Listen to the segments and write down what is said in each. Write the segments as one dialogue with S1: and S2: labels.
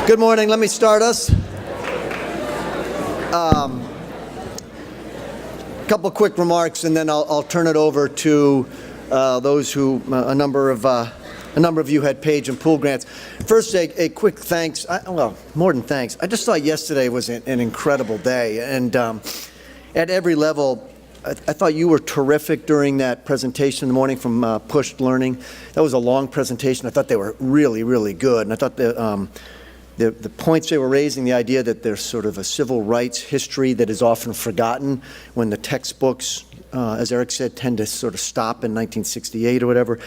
S1: Good morning. Let me start us. Couple quick remarks, and then I'll turn it over to those who a number of you had Page and Poole grants. First, a quick thanks. Well, more than thanks. I just thought yesterday was an incredible day, and at every level, I thought you were terrific during that presentation in the morning from Pushed Learning. That was a long presentation. I thought they were really, really good, and I thought the points they were raising, the idea that there's sort of a civil rights history that is often forgotten when the textbooks, as Eric said, tend to sort of stop in 1968 or whatever.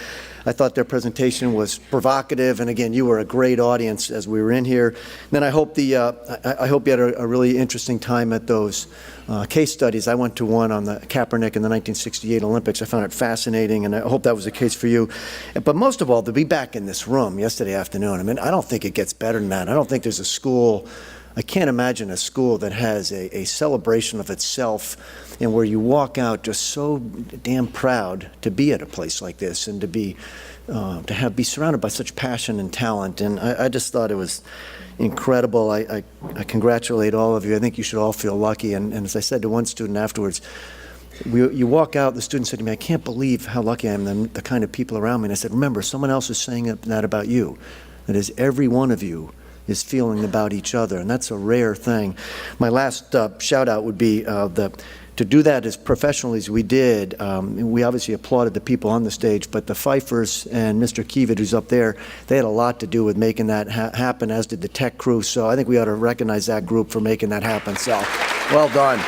S1: I thought their presentation was provocative, and again, you were a great audience as we were in here. And then I hope I hope you had a really interesting time at those case studies. I went to one on the Kaepernick in the 1968 Olympics. I found it fascinating, and I hope that was the case for you. But most of all, to be back in this room yesterday afternoon, I mean, I don't think it gets better than that. I don't think there's a school, I can't imagine a school that has a celebration of itself and where you walk out just so damn proud to be at a place like this and to be surrounded by such passion and talent. And I just thought it was incredible. I congratulate all of you. I think you should all feel lucky. And as I said to one student afterwards, you walk out, the student said to me, I can't believe how lucky I am, the kind of people around me. And I said, remember, someone else is saying that about you. That is, every one of you is feeling about each other, and that's a rare thing. My last shout out would be to do that as professionally as we did. We obviously applauded the people on the stage, but the Pfeiffers and Mr. Kiewit, who's up there, they had a lot to do with making that happen, as did the tech crew. So I think we ought to recognize that group for making that happen. So, well done.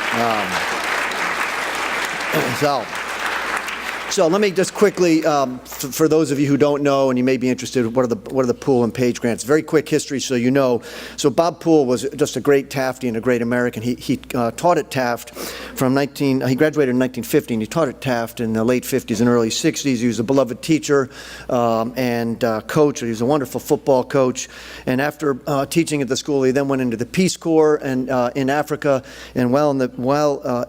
S1: So let me just quickly, for those of you who don't know and you may be interested, what are the Poole and Page grants? Very quick history so you know. So Bob Poole was just a great Tafty and a great American. He taught at Taft he graduated in 1950, and he taught at Taft in the late 50s and early 60s. He was a beloved teacher and coach. He was a wonderful football coach. And after teaching at the school, he then went into the Peace Corps and in Africa. And while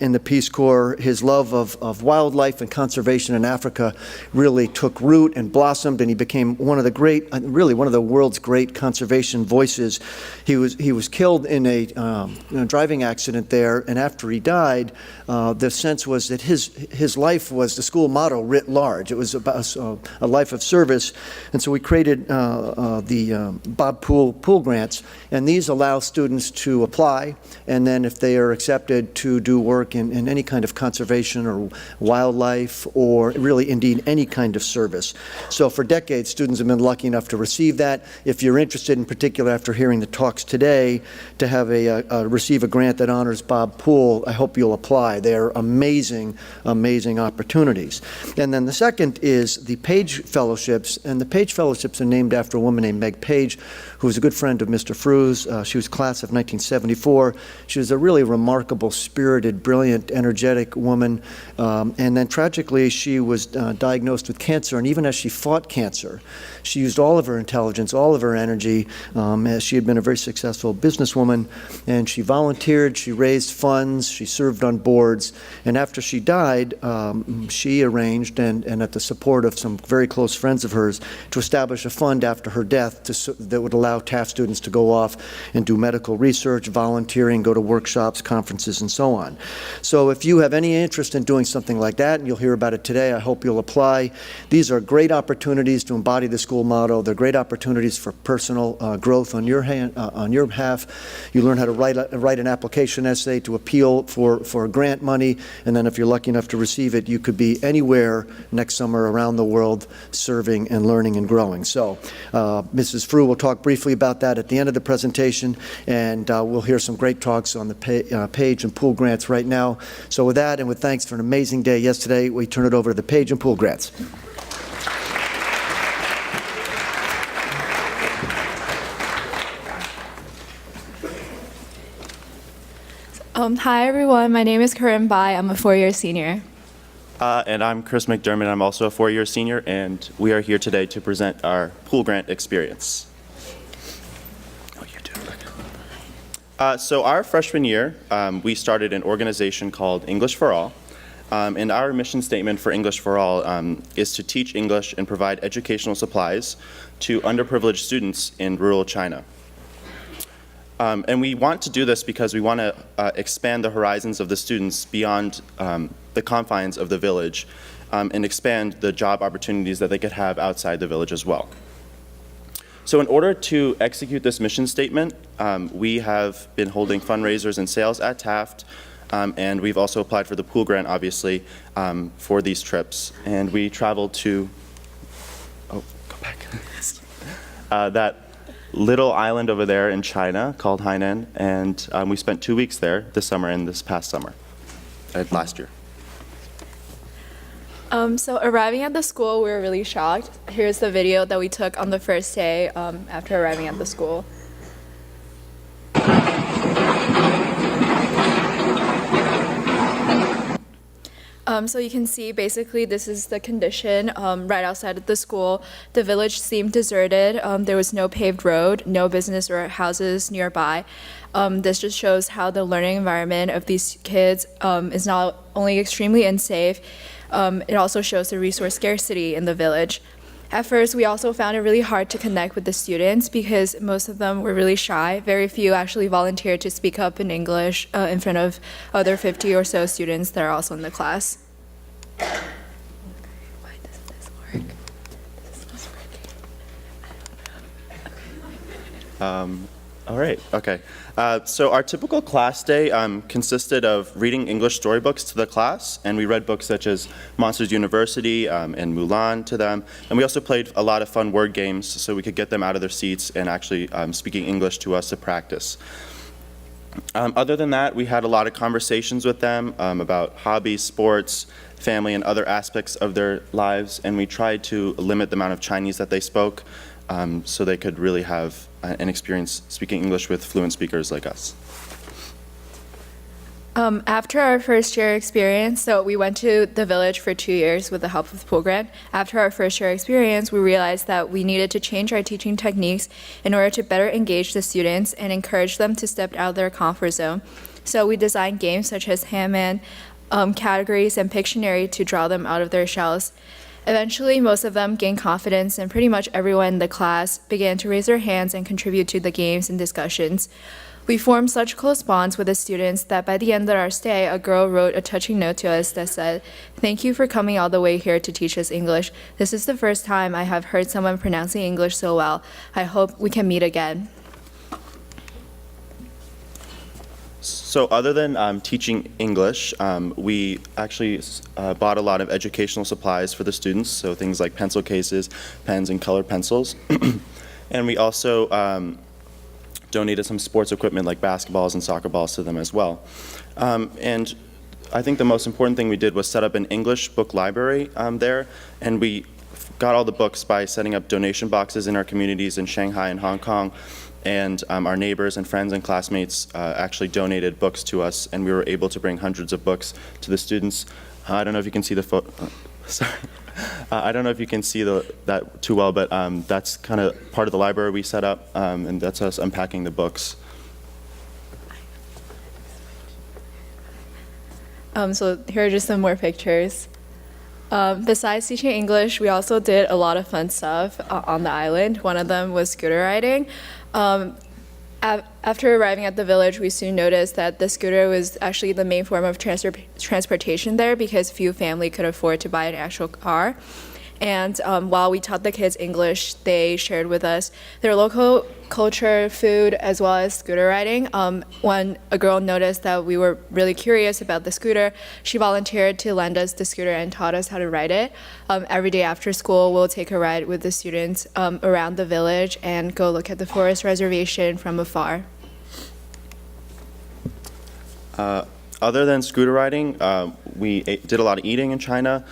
S1: in the Peace Corps, his love of wildlife and conservation in Africa really took root and blossomed, and he became one of the world's great conservation voices. He was killed in a driving accident there, and after he died, the sense was that his life was the school motto writ large. It was about a life of service, and so we created the Bob Poole grants, and these allow students to apply, and then if they are accepted, to do work in any kind of conservation or wildlife, or really indeed any kind of service. So for decades, students have been lucky enough to receive that. If you're interested in particular, after hearing the talks today, to have receive a grant that honors Bob Poole, I hope you'll apply. They're amazing, amazing opportunities. And then the second is the Page Fellowships, and the Page Fellowships are named after a woman named Meg Page, who was a good friend of Mr. Frew's. She was class of 1974. She was a really remarkable, spirited, brilliant, energetic woman. And then tragically, she was diagnosed with cancer, and even as she fought cancer, she used all of her intelligence, all of her energy, as she had been a very successful businesswoman, and she volunteered, she raised funds, she served on boards, and after she died, she arranged, and at the support of some very close friends of hers, to establish a fund after her death that would allow Taft students to go off and do medical research, volunteering, go to workshops, conferences, and so on. So if you have any interest in doing something like that, and you'll hear about it today, I hope you'll apply. These are great opportunities to embody the school motto. They're great opportunities for personal growth on your behalf. You learn how to write an application essay to appeal for grant money, and then if you're lucky enough to receive it, you could be anywhere next summer around the world serving and learning and growing. So Mrs. Frew will talk briefly about that at the end of the presentation, and we'll hear some great talks on the Page and Poole grants right now. So with that, and with thanks for an amazing day yesterday, we turn it over to the Page and Poole grants.
S2: Hi everyone, my name is Corinne Bai. I'm a four-year senior.
S3: And I'm Chris McDermott. I'm also a four-year senior, and we are here today to present our Poole grant experience. Oh, you do. So our freshman year, we started an organization called English for All. And our mission statement for English for All is to teach English and provide educational supplies to underprivileged students in rural China. And we want to do this because we want to expand the horizons of the students beyond the confines of the village and expand the job opportunities that they could have outside the village as well. So in order to execute this mission statement, we have been holding fundraisers and sales at Taft, and we've also applied for the Poole grant, obviously, for these trips. And we traveled to, oh, go back. That little island over there in China called Hainan, and we spent 2 weeks there this summer and this past summer, last year.
S2: So arriving at the school, we were really shocked. Here's the video that we took on the first day after arriving at the school. So you can see basically this is the condition right outside of the school. The village seemed deserted. There was no paved road, no business or houses nearby. This just shows how the learning environment of these kids is not only extremely unsafe, it also shows the resource scarcity in the village. At first, we also found it really hard to connect with the students because most of them were really shy. Very few actually volunteered to speak up in English in front of other 50 or so students that are also in the class. Why doesn't this work? This is not working.
S3: All right, okay. So our typical class day consisted of reading English storybooks to the class, and we read books such as Monsters University and Mulan to them. And we also played a lot of fun word games so we could get them out of their seats and actually speaking English to us to practice. Other than that, we had a lot of conversations with them about hobbies, sports, family, and other aspects of their lives, and we tried to limit the amount of Chinese that they spoke so they could really have an experience speaking English with fluent speakers like us.
S2: After our first year experience, so we went to the village for 2 years with the help of the Poole grant. After our first year experience, we realized that we needed to change our teaching techniques in order to better engage the students and encourage them to step out of their comfort zone. So we designed games such as Handman, categories, and Pictionary to draw them out of their shells. Eventually, most of them gained confidence, and pretty much everyone in the class began to raise their hands and contribute to the games and discussions. We formed such close bonds with the students that by the end of our stay, a girl wrote a touching note to us that said, "Thank you for coming all the way here to teach us English. This is the first time I have heard someone pronouncing English so well. I hope we can meet again."
S3: So other than teaching English, we actually bought a lot of educational supplies for the students, so things like pencil cases, pens, and colored pencils. And we also donated some sports equipment like basketballs and soccer balls to them as well. And I think the most important thing we did was set up an English book library there, and we got all the books by setting up donation boxes in our communities in Shanghai and Hong Kong. And our neighbors and friends and classmates actually donated books to us, and we were able to bring hundreds of books to the students. I don't know if you can see the photo. Sorry. I don't know if you can see that too well, but that's kind of part of the library we set up, and that's us unpacking the books.
S2: So here are just some more pictures. Besides teaching English, we also did a lot of fun stuff on the island. One of them was scooter riding. After arriving at the village, we soon noticed that the scooter was actually the main form of transportation there because few families could afford to buy an actual car. And while we taught the kids English, they shared with us their local culture, food, as well as scooter riding. When a girl noticed that we were really curious about the scooter, she volunteered to lend us the scooter and taught us how to ride it. Every day after school, we'll take a ride with the students around the village and go look at the forest reservation from afar.
S3: Other than scooter riding, we did a lot of eating in China.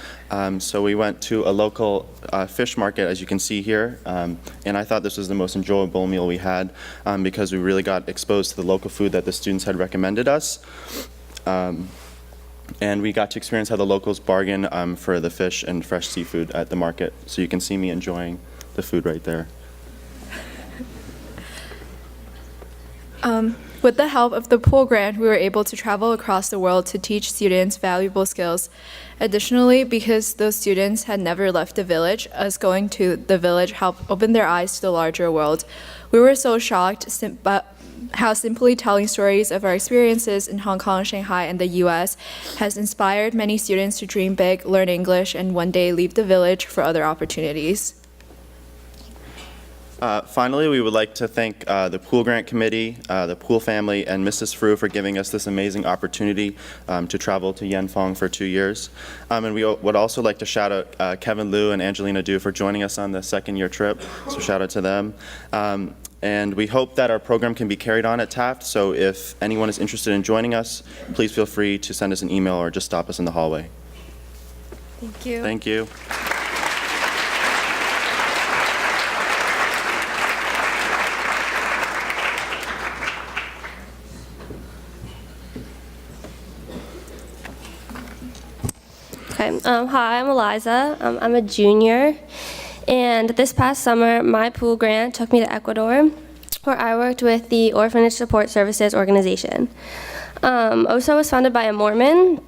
S3: So we went to a local fish market, as you can see here, and I thought this was the most enjoyable meal we had because we really got exposed to the local food that the students had recommended us. And we got to experience how the locals bargain for the fish and fresh seafood at the market. So you can see me enjoying the food right there.
S2: With the help of the Poole grant, we were able to travel across the world to teach students valuable skills. Additionally, because those students had never left the village, us going to the village helped open their eyes to the larger world. We were so shocked how simply telling stories of our experiences in Hong Kong, Shanghai, and the US has inspired many students to dream big, learn English, and one day leave the village for other opportunities.
S3: Finally, we would like to thank the Poole Grant Committee, the Poole family, and Mrs. Frew for giving us this amazing opportunity to travel to Yanfeng for 2 years. And we would also like to shout out Kevin Liu and Angelina Du for joining us on the second-year trip, so shout out to them. And we hope that our program can be carried on at Taft, so if anyone is interested in joining us, please feel free to send us an email or just stop us in the hallway.
S2: Thank you.
S3: Thank you.
S4: Okay. Hi, I'm Eliza. I'm a junior, and this past summer, my Poole grant took me to Ecuador, where I worked with the Orphanage Support Services organization. OSO was founded by a Mormon.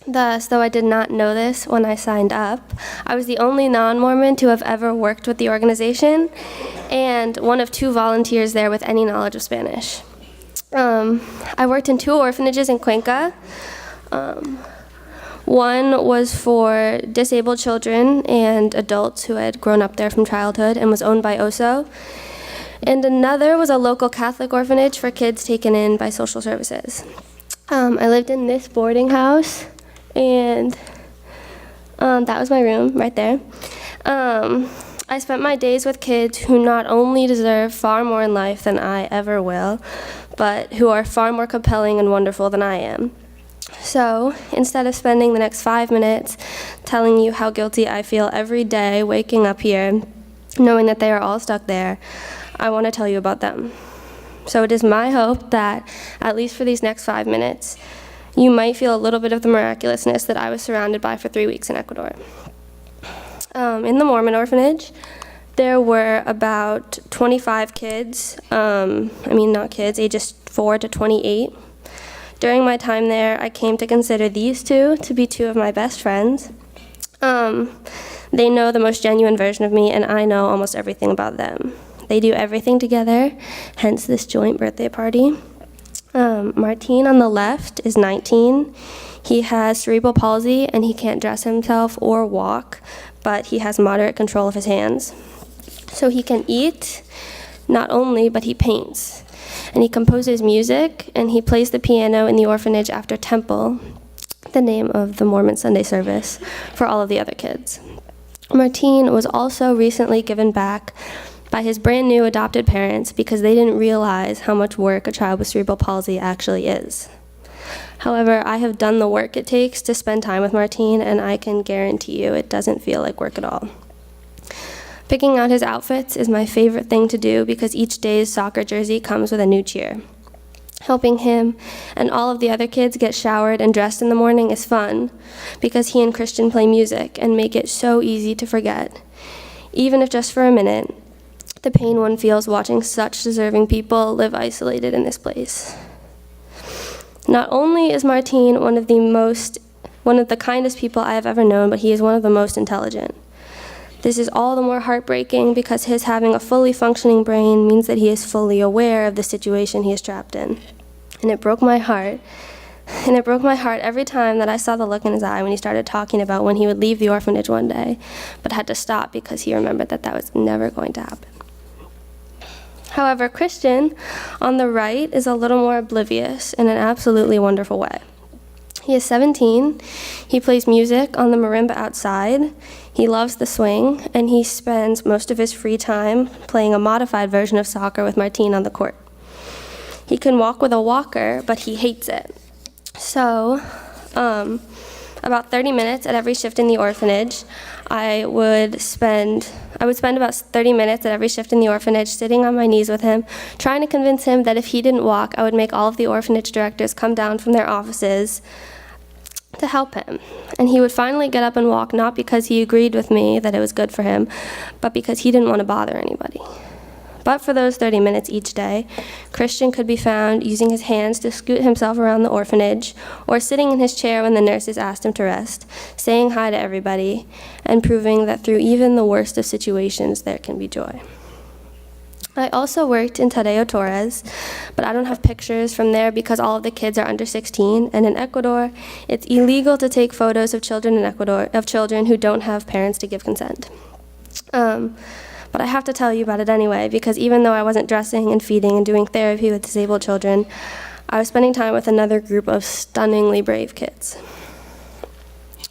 S4: Thus, though I did not know this when I signed up, I was the only non-Mormon to have ever worked with the organization, and one of 2 volunteers there with any knowledge of Spanish. I worked in 2 orphanages in Cuenca. One was for disabled children and adults who had grown up there from childhood and was owned by OSO. And another was a local Catholic orphanage for kids taken in by social services. I lived in this boarding house, and that was my room right there. I spent my days with kids who not only deserve far more in life than I ever will, but who are far more compelling and wonderful than I am. So, instead of spending the next 5 minutes telling you how guilty I feel every day waking up here, knowing that they are all stuck there, I want to tell you about them. So it is my hope that, at least for these next 5 minutes, you might feel a little bit of the miraculousness that I was surrounded by for 3 weeks in Ecuador. In the Mormon orphanage, there were about 25 kids, not kids, ages 4 to 28. During my time there, I came to consider these 2 to be 2 of my best friends. They know the most genuine version of me, and I know almost everything about them. They do everything together, hence this joint birthday party. Martin on the left is 19. He has cerebral palsy, and he can't dress himself or walk, but he has moderate control of his hands. So he can eat, not only, but he paints. And he composes music, and he plays the piano in the orphanage after temple, the name of the Mormon Sunday service, for all of the other kids. Martin was also recently given back by his brand new adopted parents because they didn't realize how much work a child with cerebral palsy actually is. However, I have done the work it takes to spend time with Martin, and I can guarantee you it doesn't feel like work at all. Picking out his outfits is my favorite thing to do because each day's soccer jersey comes with a new cheer. Helping him and all of the other kids get showered and dressed in the morning is fun because he and Christian play music and make it so easy to forget, even if just for a minute, the pain one feels watching such deserving people live isolated in this place. Not only is Martin one of the kindest people I have ever known, but he is one of the most intelligent. This is all the more heartbreaking because his having a fully functioning brain means that he is fully aware of the situation he is trapped in. And it broke my heart. And it broke my heart every time that I saw the look in his eye when he started talking about when he would leave the orphanage one day, but had to stop because he remembered that that was never going to happen. However, Christian, on the right, is a little more oblivious in an absolutely wonderful way. He is 17, he plays music on the marimba outside, he loves the swing, and he spends most of his free time playing a modified version of soccer with Martin on the court. He can walk with a walker, but he hates it. So, about 30 minutes at every shift in the orphanage, I would spend about 30 minutes at every shift in the orphanage sitting on my knees with him, trying to convince him that if he didn't walk, I would make all of the orphanage directors come down from their offices to help him. And he would finally get up and walk, not because he agreed with me that it was good for him, but because he didn't want to bother anybody. But for those 30 minutes each day, Christian could be found using his hands to scoot himself around the orphanage, or sitting in his chair when the nurses asked him to rest, saying hi to everybody, and proving that through even the worst of situations, there can be joy. I also worked in Tadeo Torres, but I don't have pictures from there because all of the kids are under 16, and in Ecuador, it's illegal to take photos of children in Ecuador, of children who don't have parents to give consent. But I have to tell you about it anyway, because even though I wasn't dressing and feeding and doing therapy with disabled children, I was spending time with another group of stunningly brave kids.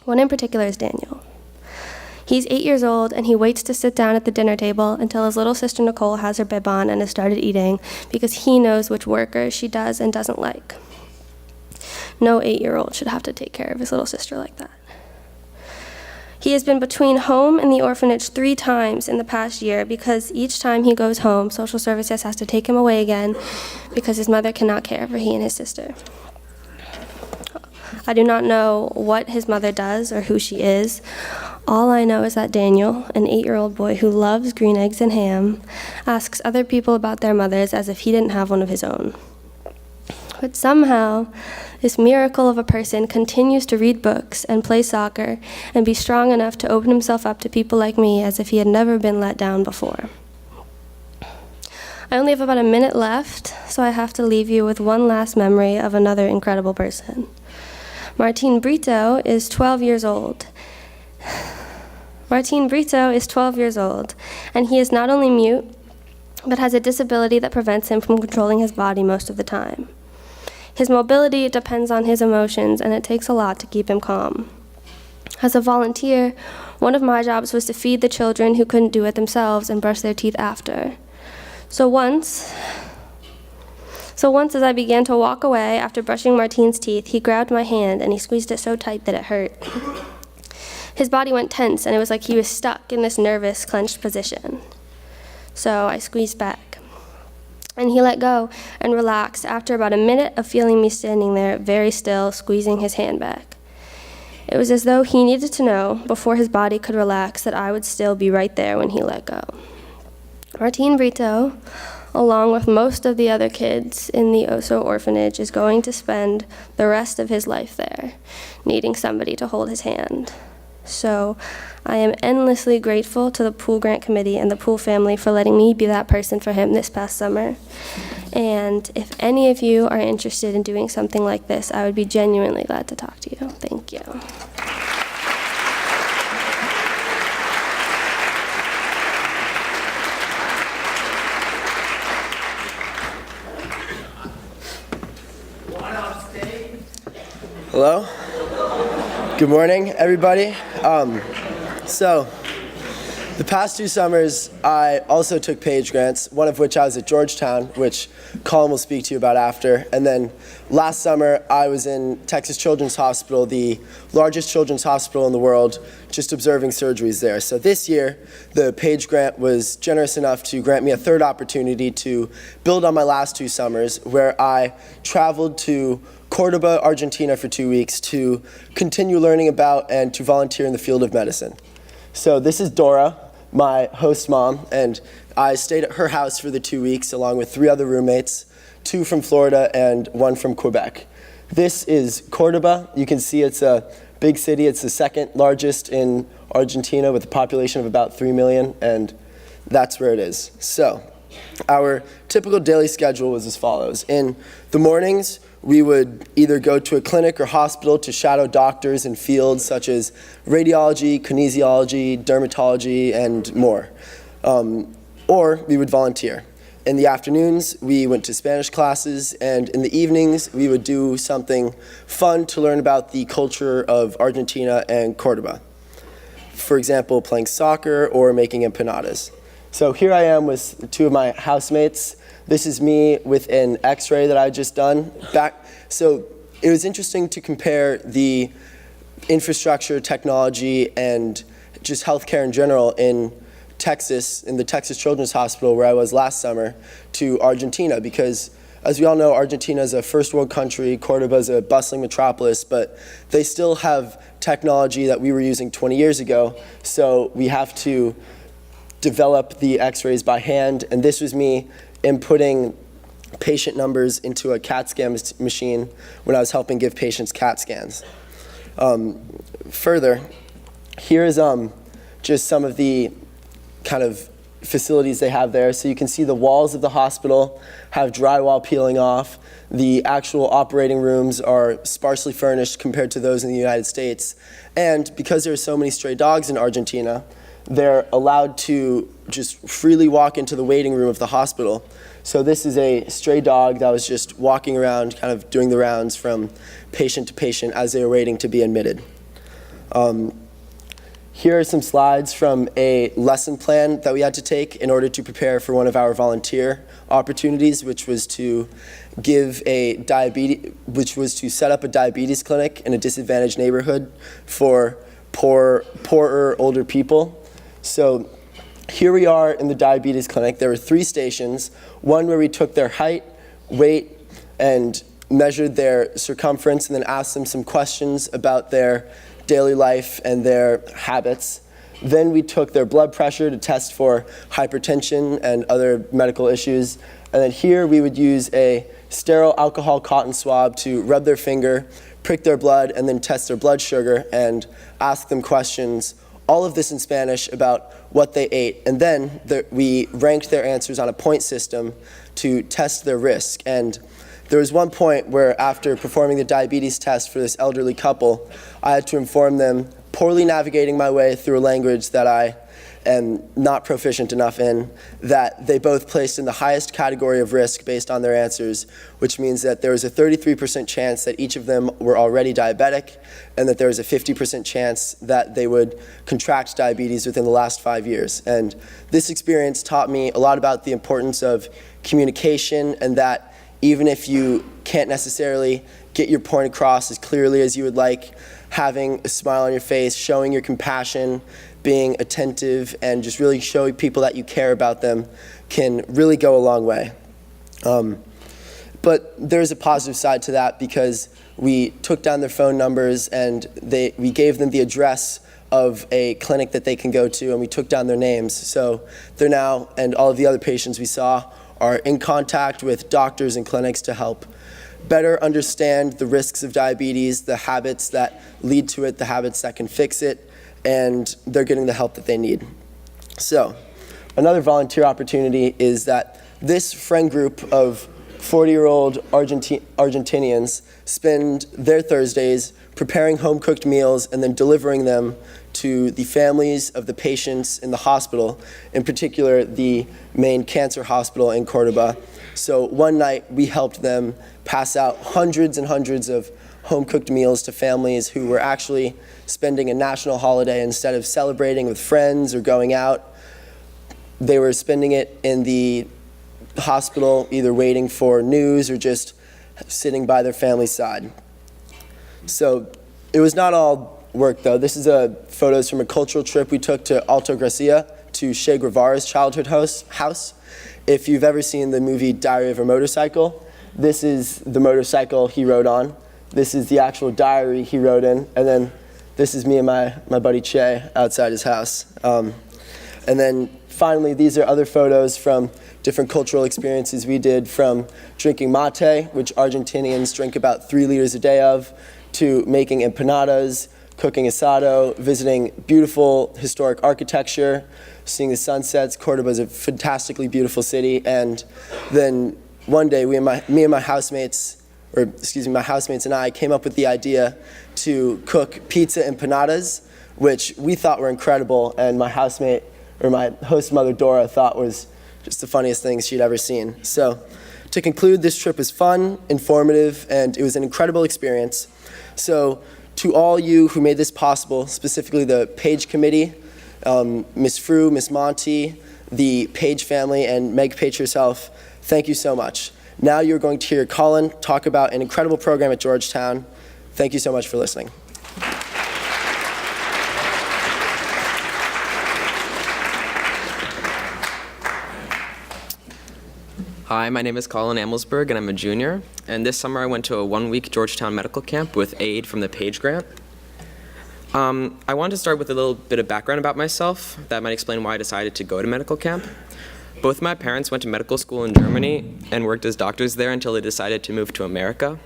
S4: One in particular is Daniel. He's 8 years old, and he waits to sit down at the dinner table until his little sister Nicole has her bib on and has started eating, because he knows which workers she does and doesn't like. No 8-year-old should have to take care of his little sister like that. He has been between home and the orphanage 3 times in the past year, because each time he goes home, social services has to take him away again because his mother cannot care for he and his sister. I do not know what his mother does or who she is. All I know is that Daniel, an 8-year-old boy who loves green eggs and ham, asks other people about their mothers as if he didn't have one of his own. But somehow, this miracle of a person continues to read books and play soccer and be strong enough to open himself up to people like me as if he had never been let down before. I only have about a minute left, so I have to leave you with one last memory of another incredible person. Martin Brito is 12 years old. Martin Brito is 12 years old, and he is not only mute, but has a disability that prevents him from controlling his body most of the time. His mobility depends on his emotions, and it takes a lot to keep him calm. As a volunteer, one of my jobs was to feed the children who couldn't do it themselves and brush their teeth after. So once as I began to walk away after brushing Martin's teeth, he grabbed my hand and he squeezed it so tight that it hurt. His body went tense, and it was like he was stuck in this nervous, clenched position. So I squeezed back. And he let go and relaxed after about a minute of feeling me standing there, very still, squeezing his hand back. It was as though he needed to know, before his body could relax, that I would still be right there when he let go. Martin Brito, along with most of the other kids in the Oso orphanage, is going to spend the rest of his life there, needing somebody to hold his hand. So I am endlessly grateful to the Poole Grant Committee and the Poole family for letting me be that person for him this past summer. And if any of you are interested in doing something like this, I would be genuinely glad to talk to you. Thank you.
S5: Hello. Good morning, everybody. So, the past 2 summers, I also took page grants, one of which I was at Georgetown, which Colin will speak to you about after. And then last summer, I was in Texas Children's Hospital, the largest children's hospital in the world, just observing surgeries there. So this year, the page grant was generous enough to grant me a 3rd opportunity to build on my last 2 summers, where I traveled to Cordoba, Argentina for 2 weeks to continue learning about and to volunteer in the field of medicine. So this is Dora, my host mom, and I stayed at her house for the 2 weeks along with 3 other roommates, 2 from Florida and 1 from Quebec. This is Cordoba. You can see it's a big city. It's the 2nd largest in Argentina with a population of about 3 million, and that's where it is. So our typical daily schedule was as follows. In the mornings, we would either go to a clinic or hospital to shadow doctors in fields such as radiology, kinesiology, dermatology, and more. Or we would volunteer. In the afternoons, we went to Spanish classes, and in the evenings, we would do something fun to learn about the culture of Argentina and Cordoba. For example, playing soccer or making empanadas. So here I am with 2 of my housemates. This is me with an x-ray that I just done. So it was interesting to compare the infrastructure, technology, and just healthcare in general in Texas, in the Texas Children's Hospital where I was last summer, to Argentina, because as we all know, Argentina is a first world country, Cordoba is a bustling metropolis, but they still have technology that we were using 20 years ago, so we have to develop the x-rays by hand, and this was me inputting patient numbers into a CAT scan machine when I was helping give patients CAT scans. Further, here is just some of the kind of facilities they have there. So you can see the walls of the hospital have drywall peeling off. The actual operating rooms are sparsely furnished compared to those in the United States. And because there are so many stray dogs in Argentina, they're allowed to just freely walk into the waiting room of the hospital. So this is a stray dog that was just walking around, kind of doing the rounds from patient to patient as they were waiting to be admitted. Here are some slides from a lesson plan that we had to take in order to prepare for one of our volunteer opportunities, which was to set up a diabetes clinic in a disadvantaged neighborhood for poorer older people. So here we are in the diabetes clinic. There were 3 stations, one where we took their height, weight, and measured their circumference, and then asked them some questions about their daily life and their habits. Then we took their blood pressure to test for hypertension and other medical issues. And then here we would use a sterile alcohol cotton swab to rub their finger, prick their blood, and then test their blood sugar and ask them questions, all of this in Spanish, about what they ate. And then we ranked their answers on a point system to test their risk. And there was one point where, after performing the diabetes test for this elderly couple, I had to inform them, poorly navigating my way through a language that I am not proficient enough in, that they both placed in the highest category of risk based on their answers, which means that there was a 33% chance that each of them were already diabetic, and that there was a 50% chance that they would contract diabetes within the last 5 years. And this experience taught me a lot about the importance of communication, and that even if you can't necessarily get your point across as clearly as you would like, having a smile on your face, showing your compassion, being attentive, and just really showing people that you care about them can really go a long way. But there's a positive side to that, because we took down their phone numbers and we gave them the address of a clinic that they can go to, and we took down their names. So they're now, and all of the other patients we saw, are in contact with doctors and clinics to help better understand the risks of diabetes, the habits that lead to it, the habits that can fix it, and they're getting the help that they need. So another volunteer opportunity is that this friend group of 40-year-old Argentinians spend their Thursdays preparing home-cooked meals and then delivering them to the families of the patients in the hospital, in particular the main cancer hospital in Cordoba. So one night we helped them pass out hundreds and hundreds of home-cooked meals to families who were actually spending a national holiday. Instead of celebrating with friends or going out, they were spending it in the hospital, either waiting for news or just sitting by their family's side. So it was not all work, though. This is photos from a cultural trip we took to Alta Gracia, to Che Guevara's childhood house. If you've ever seen the movie Diary of a Motorcycle, this is the motorcycle he rode on. This is the actual diary he wrote in. And then this is me and my buddy Che outside his house. And then finally, these are other photos from different cultural experiences we did, from drinking mate, which Argentinians drink about 3 liters a day of, to making empanadas, cooking asado, visiting beautiful historic architecture, seeing the sunsets. Cordoba is a fantastically beautiful city. And then one day, my housemates and I came up with the idea to cook pizza empanadas, which we thought were incredible, and my host mother Dora thought was just the funniest things she'd ever seen. So to conclude, this trip was fun, informative, and it was an incredible experience. So to all you who made this possible, specifically the Page Committee, Ms. Frew, Ms. Monty, the Page family, and Meg Page herself, thank you so much. Now you're going to hear Colin talk about an incredible program at Georgetown. Thank you so much for listening.
S6: Hi, my name is Colin Amelsberg, and I'm a junior. And this summer I went to a one-week Georgetown medical camp with aid from the Page Grant. I wanted to start with a little bit of background about myself that might explain why I decided to go to medical camp. Both my parents went to medical school in Germany and worked as doctors there until they decided to move to America.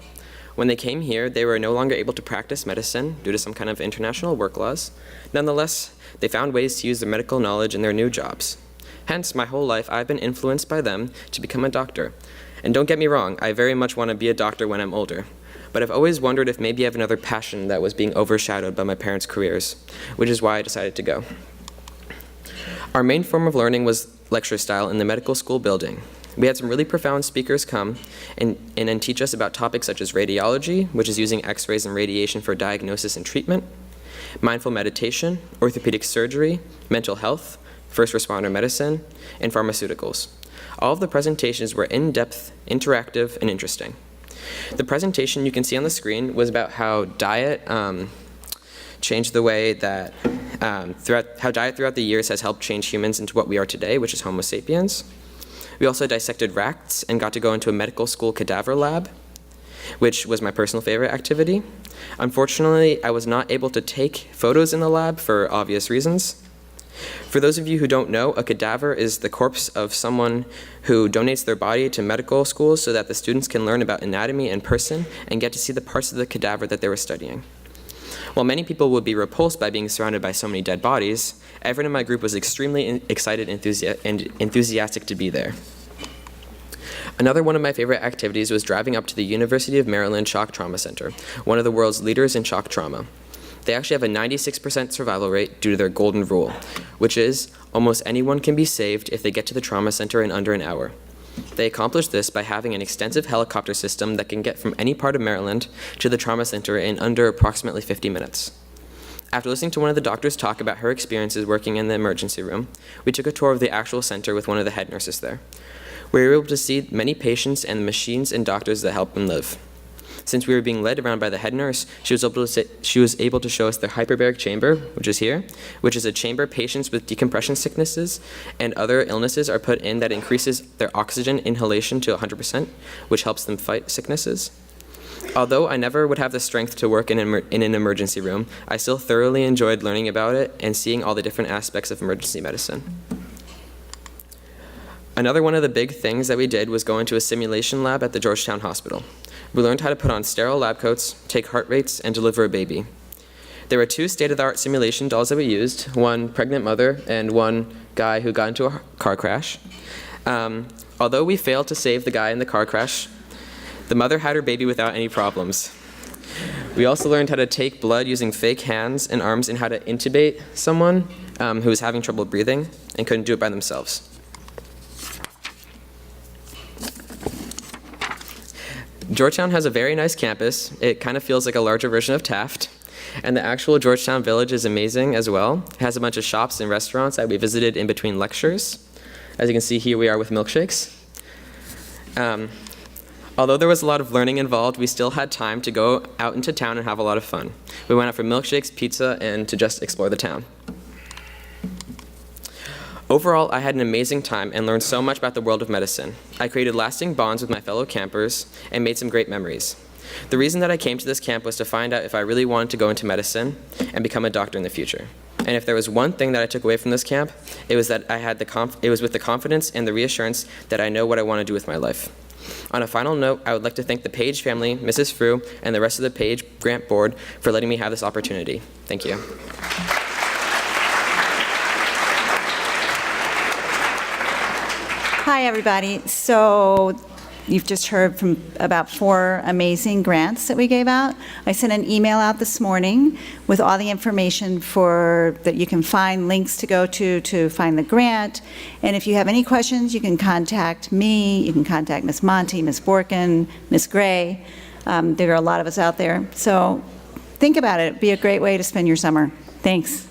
S6: When they came here, they were no longer able to practice medicine due to some kind of international work laws. Nonetheless, they found ways to use their medical knowledge in their new jobs. Hence, my whole life, I've been influenced by them to become a doctor. And don't get me wrong, I very much want to be a doctor when I'm older. But I've always wondered if maybe I have another passion that was being overshadowed by my parents' careers, which is why I decided to go. Our main form of learning was lecture style in the medical school building. We had some really profound speakers come and teach us about topics such as radiology, which is using x-rays and radiation for diagnosis and treatment, mindful meditation, orthopedic surgery, mental health, first responder medicine, and pharmaceuticals. All of the presentations were in-depth, interactive, and interesting. The presentation you can see on the screen was about how diet changed the way that, how diet throughout the years has helped change humans into what we are today, which is Homo sapiens. We also dissected rats and got to go into a medical school cadaver lab, which was my personal favorite activity. Unfortunately, I was not able to take photos in the lab for obvious reasons. For those of you who don't know, a cadaver is the corpse of someone who donates their body to medical schools so that the students can learn about anatomy in person and get to see the parts of the cadaver that they were studying. While many people would be repulsed by being surrounded by so many dead bodies, everyone in my group was extremely excited and enthusiastic to be there. Another one of my favorite activities was driving up to the University of Maryland Shock Trauma Center, one of the world's leaders in shock trauma. They actually have a 96% survival rate due to their golden rule, which is almost anyone can be saved if they get to the trauma center in under an hour. They accomplish this by having an extensive helicopter system that can get from any part of Maryland to the trauma center in under approximately 50 minutes. After listening to one of the doctors talk about her experiences working in the emergency room, we took a tour of the actual center with one of the head nurses there. We were able to see many patients and the machines and doctors that help them live. Since we were being led around by the head nurse, she was able to show us the hyperbaric chamber, which is here, which is a chamber patients with decompression sicknesses and other illnesses are put in that increases their oxygen inhalation to 100%, which helps them fight sicknesses. Although I never would have the strength to work in an emergency room, I still thoroughly enjoyed learning about it and seeing all the different aspects of emergency medicine. Another one of the big things that we did was go into a simulation lab at the Georgetown Hospital. We learned how to put on sterile lab coats, take heart rates, and deliver a baby. There were 2 state-of-the-art simulation dolls that we used, one pregnant mother and one guy who got into a car crash. Although we failed to save the guy in the car crash, the mother had her baby without any problems. We also learned how to take blood using fake hands and arms and how to intubate someone who was having trouble breathing and couldn't do it by themselves. Georgetown has a very nice campus. It kind of feels like a larger version of Taft. And the actual Georgetown Village is amazing as well. It has a bunch of shops and restaurants that we visited in between lectures. As you can see, here we are with milkshakes. Although there was a lot of learning involved, we still had time to go out into town and have a lot of fun. We went out for milkshakes, pizza, and to just explore the town. Overall, I had an amazing time and learned so much about the world of medicine. I created lasting bonds with my fellow campers and made some great memories. The reason that I came to this camp was to find out if I really wanted to go into medicine and become a doctor in the future. And if there was one thing that I took away from this camp, it was that it was with the confidence and the reassurance that I know what I want to do with my life. On a final note, I would like to thank the Page family, Mrs. Frew, and the rest of the Page Grant Board for letting me have this opportunity. Thank you.
S7: Hi, everybody. So you've just heard from about 4 amazing grants that we gave out. I sent an email out this morning with all the information that you can find, links to go to find the grant. And if you have any questions, you can contact me. You can contact Ms. Monty, Ms. Borkin, Ms. Gray. There are a lot of us out there. So think about it. It'd be a great way to spend your summer. Thanks.